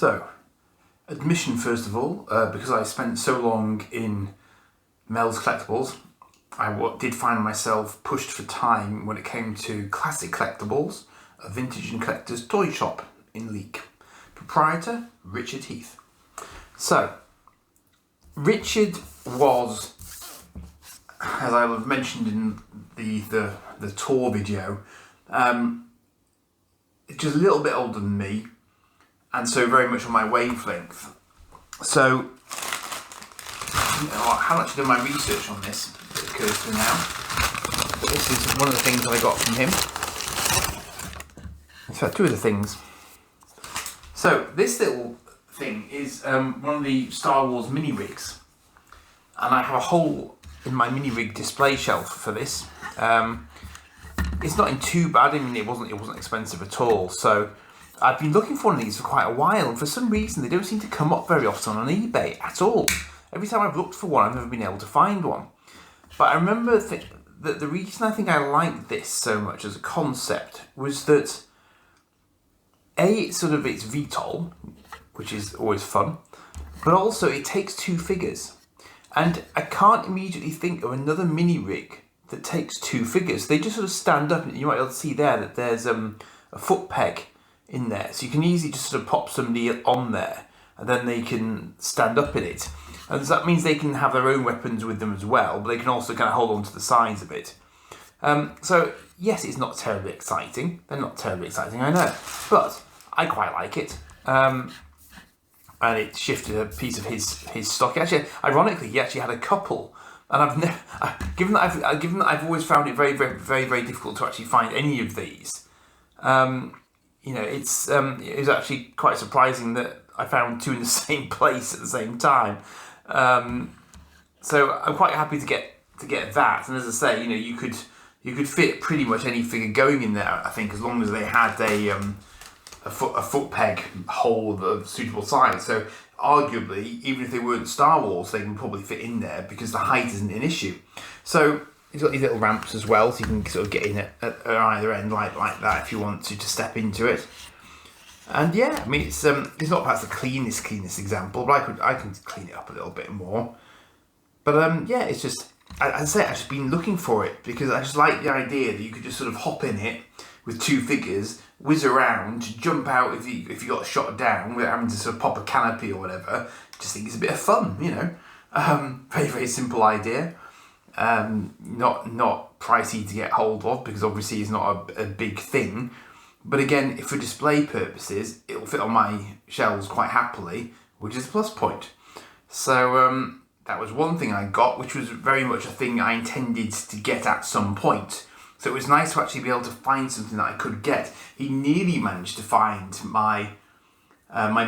So, admission first of all, because I spent so long in Mel's Collectables, I did find myself pushed for time when it came to classic collectibles, a vintage and collector's toy shop in Leek. Proprietor, Richard Heath. So, Richard was, as I mentioned in the tour video, just a little bit older than me, and so very much on my wavelength. So, I haven't actually done my research on this, it occurs to me now, but this is one of the things that I got from him. In fact, two of the things. So, this little thing is one of the Star Wars mini rigs, and I have a hole in my mini rig display shelf for this. It's not in too bad. I mean, it wasn't expensive at all. So I've been looking for one of these for quite a while, and for some reason they don't seem to come up very often on eBay at all. Every time I've looked for one, I've never been able to find one. But I remember that the reason I think I liked this so much as a concept was that it's VTOL, which is always fun, but also it takes two figures. And I can't immediately think of another mini rig that takes two figures. They just sort of stand up, and you might be able to see there that there's a foot peg in there. So you can easily just sort of pop somebody on there, and then they can stand up in it. And so that means they can have their own weapons with them as well, but they can also kind of hold on to the sides of it. So yes, it's not terribly exciting. They're not terribly exciting, I know. But I quite like it. And it shifted a piece of his stock. Actually, ironically, he actually had a couple, and I've never, given that I've always found it very, very, very, very difficult to actually find any of these. It was actually quite surprising that I found two in the same place at the same time. So I'm quite happy to get that. And as I say, you could fit pretty much any figure going in there. I think as long as they had a foot peg hole of suitable size. So arguably, even if they weren't Star Wars, they can probably fit in there because the height isn't an issue. So you've got these little ramps as well, so you can sort of get in at either end like that if you want to step into it. And yeah, I mean it's not perhaps the cleanest example, but I can clean it up a little bit more. But yeah, it's just I've just been looking for it because I just like the idea that you could just sort of hop in it with two figures, whiz around, jump out if you got shot down without having to sort of pop a canopy or whatever. Just think it's a bit of fun, Very, very simple idea. Not pricey to get hold of because obviously it's not a big thing. But again, for display purposes, it'll fit on my shelves quite happily, which is a plus point. So that was one thing I got, which was very much a thing I intended to get at some point. So it was nice to actually be able to find something that I could get. He nearly managed to find my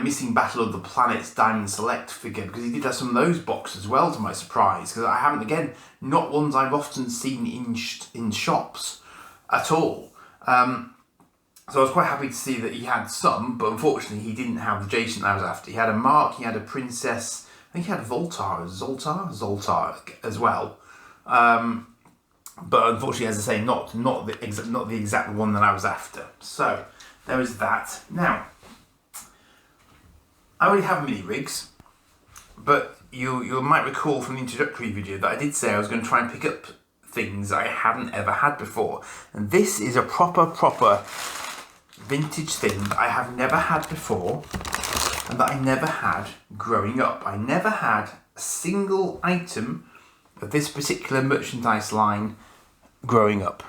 missing Battle of the Planets Diamond Select figure, because he did have some of those boxes as well, to my surprise, because I haven't, again, not ones I've often seen in shops at all. So I was quite happy to see that he had some, but unfortunately he didn't have the Jason that I was after. He had a Mark, he had a Princess, I think he had a Zoltar as well. But unfortunately, as I say, not the exact one that I was after. So there was that. Now, I already have mini rigs, but you might recall from the introductory video that I did say I was going to try and pick up things I hadn't ever had before. And this is a proper vintage thing that I have never had before, and that I never had growing up. I never had a single item of this particular merchandise line growing up.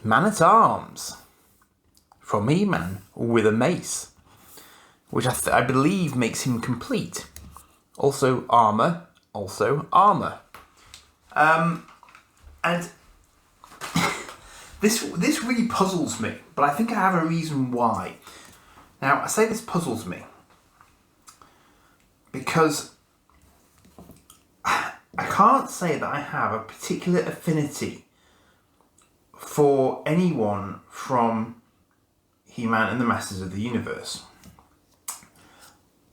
Man-at-Arms from He-Man with a mace, which I believe makes him complete. Also armour. And this really puzzles me, but I think I have a reason why. Now, I say this puzzles me because I can't say that I have a particular affinity for anyone from He-Man and the Masters of the Universe.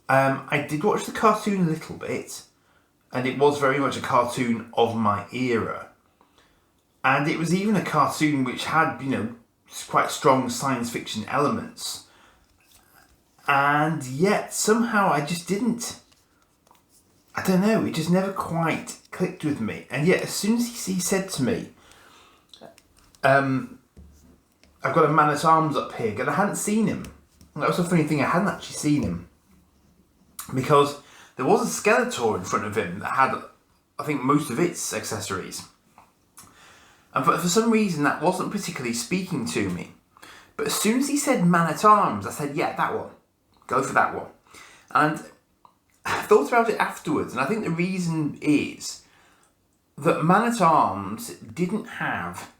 I did watch the cartoon a little bit, and it was very much a cartoon of my era. And it was even a cartoon which had, quite strong science fiction elements. And yet, somehow I just didn't. I don't know, it just never quite clicked with me. And yet, as soon as he said to me, I've got a man-at-arms up here, and I hadn't seen him. And that was the funny thing, I hadn't actually seen him. Because there was a Skeletor in front of him that had, I think, most of its accessories. And for some reason, that wasn't particularly speaking to me. But as soon as he said man-at-arms, I said, yeah, that one. Go for that one. And I thought about it afterwards, and I think the reason is that man-at-arms didn't have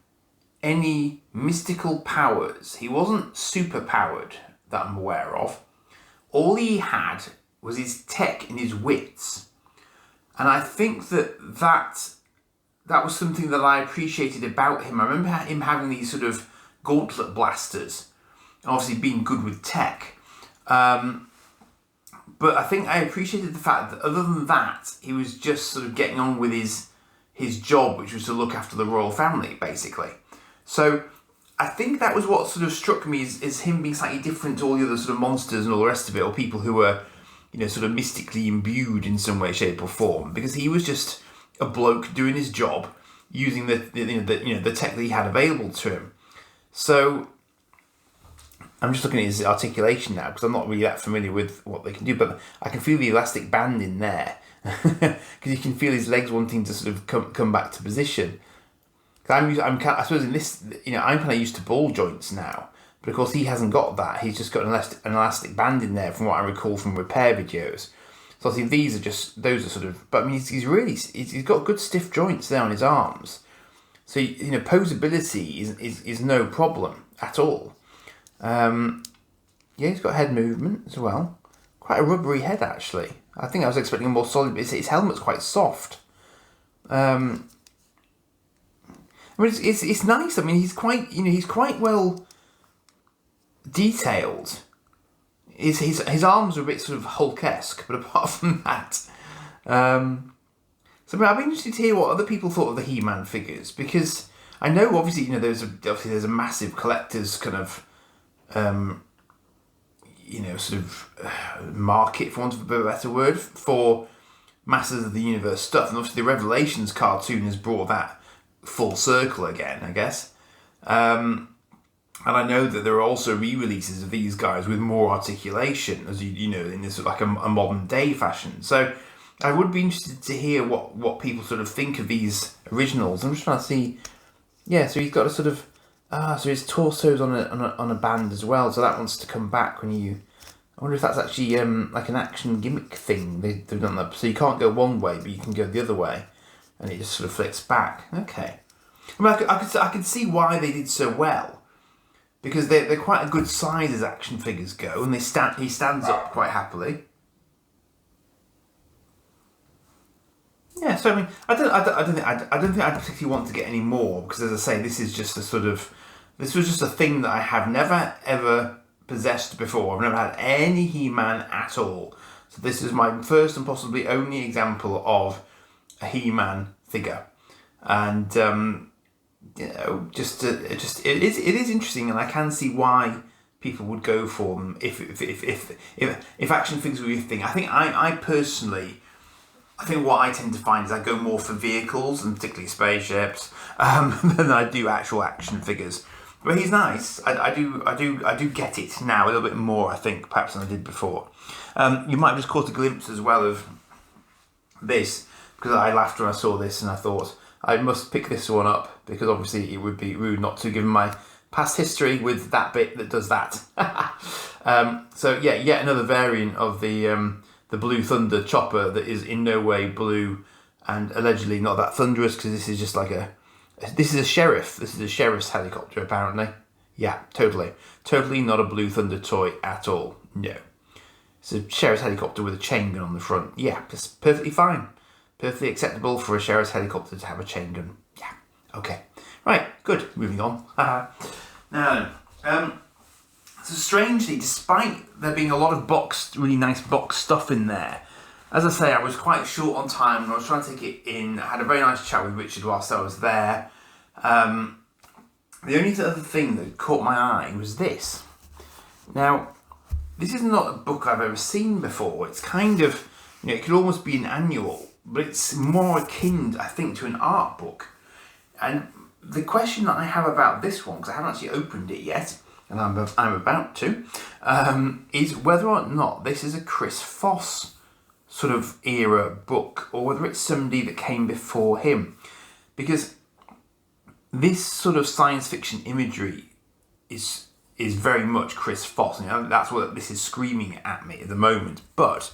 any mystical powers. He wasn't super-powered, that I'm aware of. All he had was his tech and his wits. And I think that was something that I appreciated about him. I remember him having these sort of gauntlet blasters, obviously being good with tech. But I think I appreciated the fact that other than that, he was just sort of getting on with his job, which was to look after the royal family, basically. So I think that was what sort of struck me is him being slightly different to all the other sort of monsters and all the rest of it, or people who were, sort of mystically imbued in some way, shape or form, because he was just a bloke doing his job using the tech that he had available to him. So I'm just looking at his articulation now because I'm not really that familiar with what they can do, but I can feel the elastic band in there because you can feel his legs wanting to sort of come back to position. I suppose in this, I'm kind of used to ball joints now, but of course he hasn't got that. He's just got an elastic band in there, from what I recall from repair videos. So I think those are sort of, but I mean he's got good stiff joints there on his arms. So posability is no problem at all. He's got head movement as well. Quite a rubbery head actually. I think I was expecting a more solid, but his helmet's quite soft. It's nice. I mean, he's quite well detailed. His arms are a bit sort of Hulk-esque, but apart from that, so I'd be interested to hear what other people thought of the He-Man figures, because I know obviously there's a massive collector's kind of market, for want of a better word, for Masters of the Universe stuff, and obviously the Revelations cartoon has brought that full circle again, I guess. And I know that there are also re-releases of these guys with more articulation, as in this like a modern day fashion. So I would be interested to hear what people sort of think of these originals. I'm just trying to see. Yeah, so he's got a sort of so his torso's on a band as well. So that wants to come back when you. I wonder if that's actually like an action gimmick thing. They've done that, so you can't go one way, but you can go the other way, and it just sort of flicks back. Okay, I mean, I could see why they did so well, because they're quite a good size as action figures go, and he stands up quite happily. Yeah, so I mean, I don't think I particularly want to get any more, because as I say, this was just a thing that I have never ever possessed before. I've never had any He-Man at all. So this is my first and possibly only example of a He-Man figure, and it is interesting, and I can see why people would go for them if action figures were your thing. I personally think what I tend to find is I go more for vehicles, and particularly spaceships, than I do actual action figures. But he's nice. I do get it now a little bit more, I think, perhaps than I did before. You might have just caught a glimpse as well of this, because I laughed when I saw this and I thought I must pick this one up, because obviously it would be rude not to, given my past history with that bit that does that. So yeah, yet another variant of the Blue Thunder chopper that is in no way blue and allegedly not that thunderous, because this is just like this is a sheriff. This is a sheriff's helicopter, apparently. Yeah, totally not a Blue Thunder toy at all. No, it's a sheriff's helicopter with a chain gun on the front. Yeah, it's perfectly fine. Perfectly acceptable for a sheriff's helicopter to have a chain gun. Yeah, okay. Right, good. Moving on. Now, so strangely, despite there being a lot of really nice box stuff in there, as I say, I was quite short on time and I was trying to take it in. I had a very nice chat with Richard whilst I was there. And The only other thing that caught my eye was this. Now, this is not a book I've ever seen before. It's kind of, it could almost be an annual, but it's more akin, I think, to an art book. And the question that I have about this one, because I haven't actually opened it yet, and I'm about to, is whether or not this is a Chris Foss sort of era book, or whether it's somebody that came before him. Because this sort of science fiction imagery is very much Chris Foss. That's what this is screaming at me at the moment. But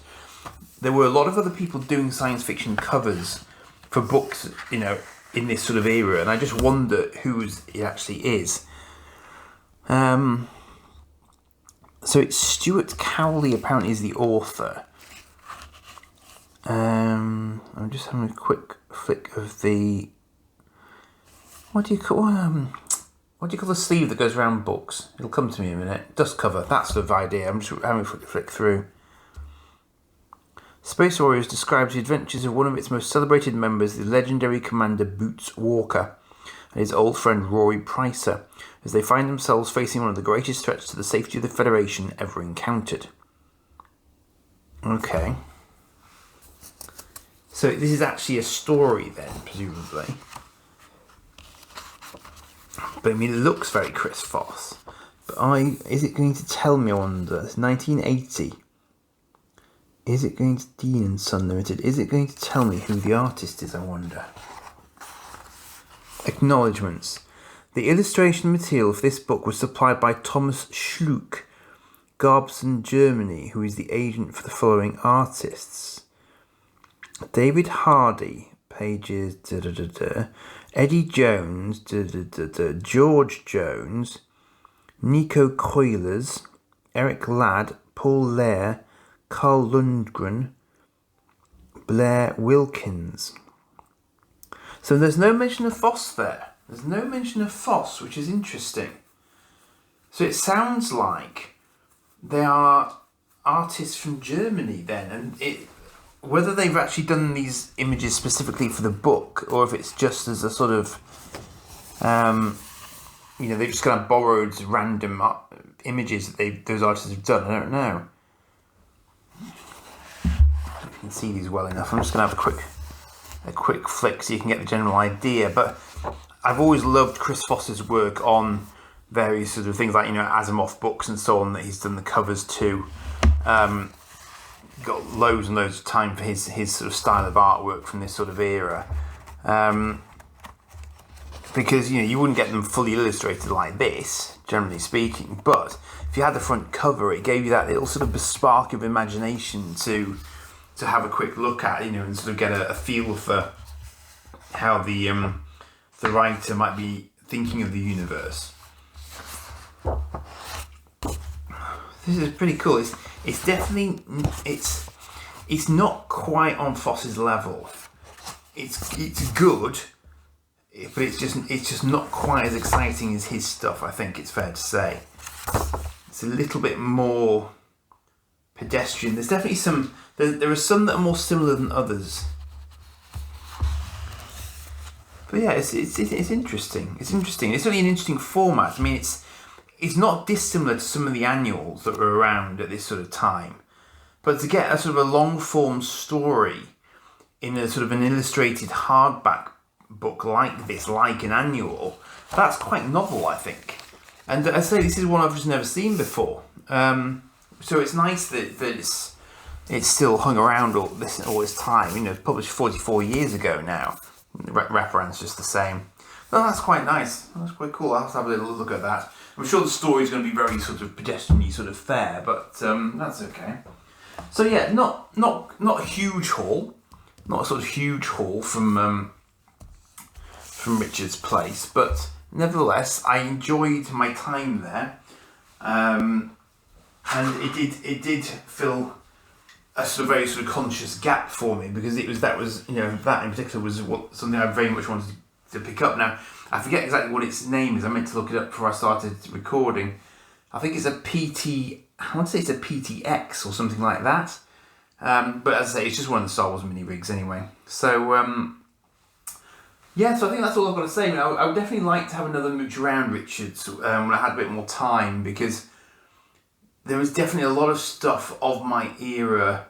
there were a lot of other people doing science fiction covers for books, in this sort of era, and I just wonder who it actually is. So it's Stuart Cowley apparently is the author. I'm just having a quick flick of the what do you call the sleeve that goes around books? It'll come to me in a minute. Dust cover, that sort of idea. I'm just having a quick flick through. Space Warriors describes the adventures of one of its most celebrated members, the legendary Commander Boots Walker, and his old friend Rory Pricer, as they find themselves facing one of the greatest threats to the safety of the Federation ever encountered. Okay. So this is actually a story then, presumably. But I mean, it looks very Chris Foss. But is it going to tell me, I wonder? It's 1980. Is it going to Dean and Son Limited? Is it going to tell me who the artist is, I wonder? Acknowledgements. The illustration material for this book was supplied by Thomas Schluck, Garbsen, Germany, who is the agent for the following artists. David Hardy, pages, Eddie Jones, George Jones, Nico Coilers, Eric Ladd, Paul Lair, Carl Lundgren, Blair Wilkins. So there's no mention of Foss there. There's no mention of Foss, which is interesting. So it sounds like they are artists from Germany then, and whether they've actually done these images specifically for the book, or if it's just as a sort of, they've just kind of borrowed random images that those artists have done. I don't know. You can see these well enough. I'm just going to have a quick flick so you can get the general idea. But I've always loved Chris Foss's work on various sort of things like, Asimov books and so on that he's done the covers to. Got loads and loads of time for his sort of style of artwork from this sort of era. Because, you wouldn't get them fully illustrated like this, generally speaking. But if you had the front cover, it gave you that little sort of spark of imagination to have a quick look at, and sort of get a feel for how the writer might be thinking of the universe. This is pretty cool. It's definitely it's not quite on Foss's level. It's good, but it's just not quite as exciting as his stuff. I think it's fair to say. It's a little bit more pedestrian. There's definitely some. There are some that are more similar than others. But yeah, it's interesting. It's interesting. It's really an interesting format. I mean, it's not dissimilar to some of the annuals that were around at this sort of time. But to get a sort of a long form story in a sort of an illustrated hardback book like this, like an annual, that's quite novel, I think. And I say this is one I've just never seen before. So it's nice that it's still hung around all this time. It's published 44 years ago now. The wraparound's just the same. Well, that's quite nice. That's quite cool. I'll have to have a little look at that. I'm sure the story's going to be very sort of pedestrian-y, sort of fair, but that's okay. So yeah, not a huge haul, not a sort of huge haul from Richard's Place, but nevertheless, I enjoyed my time there, and it did fill a sort of very sort of conscious gap for me, because that in particular was something I very much wanted to pick up. Now, I forget exactly what its name is. I meant to look it up before I started recording. I think it's I want to say it's a PTX or something like that. But as I say, it's just one of the Star Wars mini rigs anyway. So Yeah, so I think that's all I've got to say. I mean, I would definitely like to have another mooch around Richards when I had a bit more time, because there was definitely a lot of stuff of my era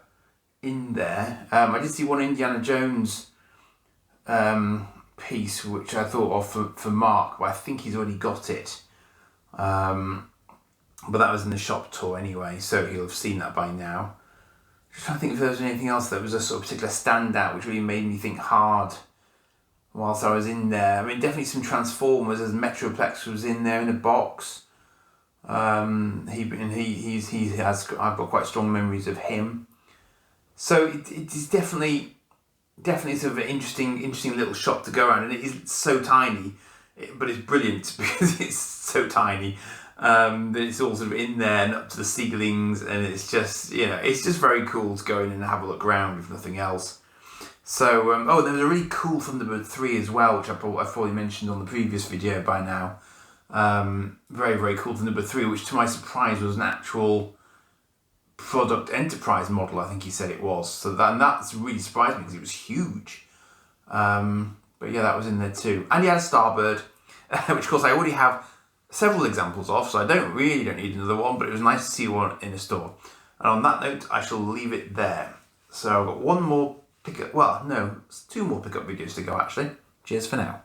in there. I did see one Indiana Jones piece, which I thought of for Mark, but I think he's already got it. But that was in the shop tour anyway, so he'll have seen that by now. Just trying to think if there was anything else that was a sort of particular standout, which really made me think hard whilst I was in there. I mean, definitely some Transformers, as Metroplex was in there in a box. I've got quite strong memories of him. So it is definitely sort of an interesting little shop to go around, and it is so tiny, but it's brilliant because it's so tiny that it's all sort of in there and up to the ceilings, and it's just very cool to go in and have a look around if nothing else. So there was a really cool Thunderbird 3 as well, which I've probably mentioned on the previous video by now. Very, very cool Thunderbird 3, which to my surprise was an actual product enterprise model, I think he said it was. So that's really surprised me because it was huge. But yeah, that was in there too. And he had a Starbird, which of course I already have several examples of, so I don't need another one, but it was nice to see one in a store. And on that note, I shall leave it there. So I've got two more pickup videos to go actually. Cheers for now.